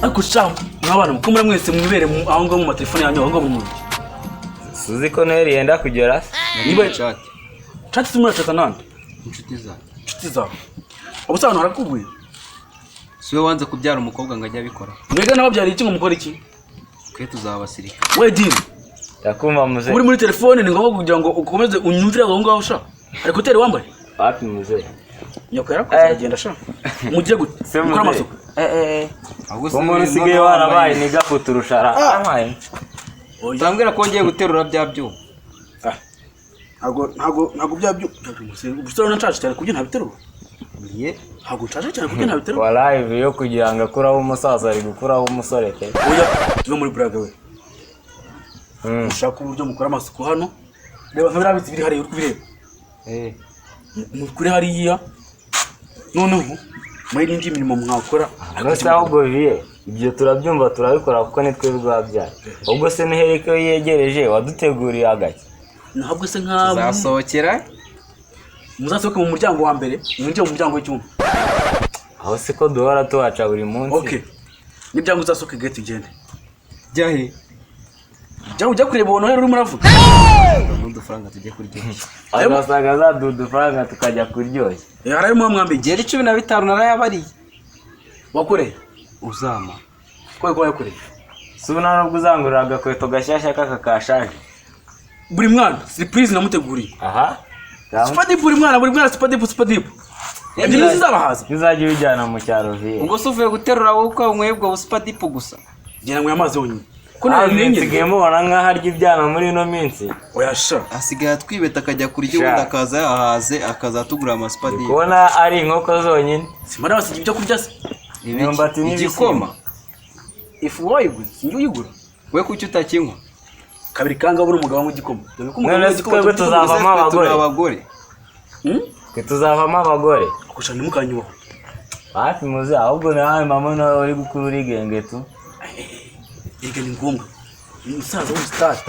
ariko sha mwabana mukumura mwese mwibere aho ngo mu matelefone yanyu aho ngo mu suzi ko Noheli yenda kugera niba chat tumura chat nande inshuti za ubusano harakubuye siwe wanze kubyara umukobwa ngo ajya abikora mwega nababyara iki ngo mukora iki twe tuzabasirika we dini yakumva muze uri muri telefone ni ngombwa kugira ngo ukomeze unyumvire aho ngaho sha ariko uteri wambaye hafi muze nyoko yarakagenda sha mugiye gute mukora amasuku umuntu sigaye warabaye ni gafuturushara amaye urambwira ko ngiye guterura bya byuma ntago bya byuma ubusoro nacaje cyane kubyo ntabiterura ye ntago caje cyane kubyo ntabiterura wa live yo kugira ngo akuraho umusaza ari gukuraho umusore te oya tuve muri brage we ushaka uburyo mukora amasuku hano reba nkabirabitse biri hariya uri kubireba mukure hariya noneho muri n'indi mirimo mwakora ariko ahubwo vie ibyo turabyumva turabikora kuko nitwe rwabyara ubwo se Noheli ko yegereje waduteguriye agake ntabwo se nk'abo zasohokera muzasohoke mu muryango wa mbere mwinjire mu muryango w'icyumba aho se ko duhora tuhaca buri munsi okay nibyango uzasohoke gate ugende jahe ujya kureba uwo Noheli urimo uravuga n'udufaranga tujye kuryoshya abasaga za dudufaranga tukajya kuryoshya harimo mwambi gera 15 narayabariye wakoreye uzama ko yakoreye suna nubwo uzangurira agakweto gashyashya kakakashaje buri mwana surprise namuteguriye aha Spadipu buri mwana Spadipu ebyiri zizabahaza uzajye bijyana mu cyaro vie ubwo suvuye guterura wowe umwebwe Spadipu gusa gena ngo yamaze wonyine ko nsigaye mubona nk'aho arya ibyana muri ino minsi oyasha asigaye twibeta akajya kurya ubundi akaza yahaze akazatugura amaspadipu kubona ari inkoko zonyine simara basiga ibyo kurya se imyumbati n'igikoma ifu wayiguze njye uyigura we kuki utakinywa kabiri kanga buri umugabo w'igikoma none twebwe tuzavamo abagore twe tuzavamo abagore kusha ntimukanyubaho hafi muze ahubwo nawe mama nawe uri gukura urigenge tu ega ni ngombwa umusaza w'umusitari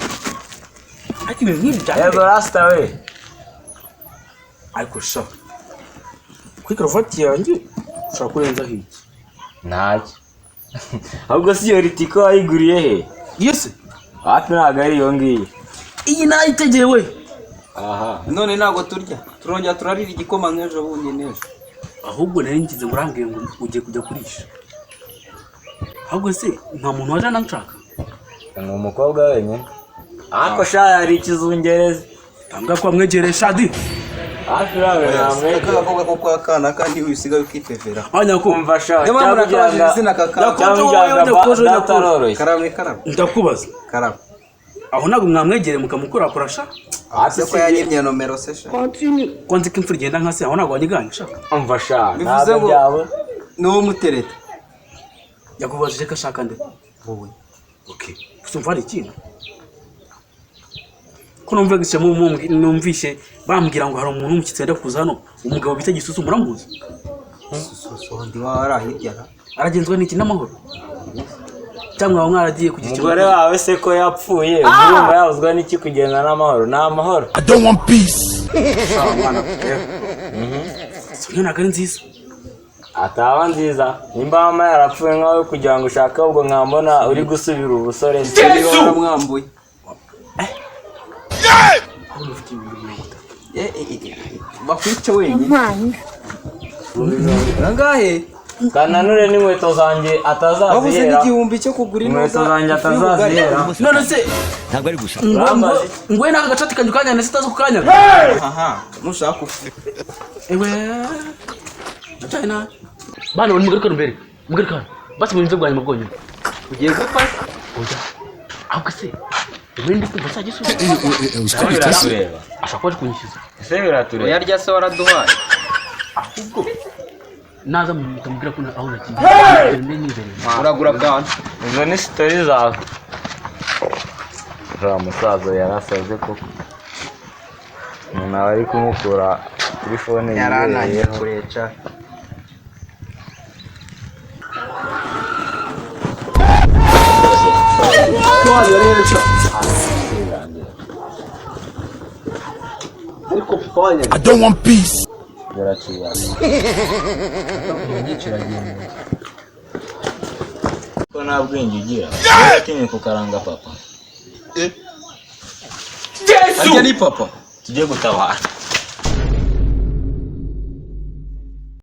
ariko ibintu nk'ibi byane yego rasta we ariko sha kuri karuvati yanjye ushaka kurenzaho iki ntacyo ahubwo si iyo ritiko wayiguriye he yese hafi ntabwo ari iyo ngiyo iyi nayitegeye we aha none ntabwo turya turongera turarira igikoma nk'ejo bundi n'ejo ahubwo nari ngize ngo urambwiye ngo ugiye kujya kurisha ahubwo se nta muntu waje ananshaka ni umukobwa wenyine ariko sha yari ikizungereza tambwa ko amwegereye shadi hafi nawe namweka akavuga ko kwa kana kandi wisigaye ukitevera anya kumva sha cyangwa murakaje izina kaka karame ndakubaza karame aho ntabwo mwamwegereye mukamukora kurasha ase ko yanyimye nomero se sha ko nzi ko imfura igenda nka se aho ntabwo wanyiganye sha umva sha bivuze ngo n'uwo mutereta yakubajije ko ashaka nde wowe okay usumva ari ikintu ko numvishe bambwira ngo hari umuntu w'umushyitsi wenda kuza hano umugabo bita Gisusu muramuzi ndi warahirya aragenzwa n'iki n'amahoro cyangwa aho mwaragiye kugira umugore wawe se ko yapfuye urumva yabuzwa n'iki kugenda n'amahoro ni amahoro I don't want peace. Sonya nagari nziza ataba nziza nimba mama yarapfuye nkawe kugira ngo ushake ubwo nkambona uri gusubira ubusore mwambuye bakwica wenyine nangahe kananure n'inkweto zanjye atazazihera wabuze n'igihumbi cyo kugura inkweto zanjye atazazihera none se Ntabwo ari gusa. ngwe naka gacati kanyu kanya nese tazo kukanya aha nushaka ufu ewe China bana bari mugaruka mbere mugaruka basi mwinze bwanyu mubwonye ugiye gupfa oya ahubwo se wende kumva sa Gisusu biratureba ashaka kunyishyuza ese biratureba yarya se waraduhaye ahubwo naza mukambwira ko aho nakiye nizere uragura bwana izo ni story zawe uriya musaza yarasaze koko umuntu aba ari kumukura kuri fone yaranangiye kureca I don't want peace. biraciye nta bwenge ugira ukeneye kukaranga papa Ajya ni papa tujye gutabara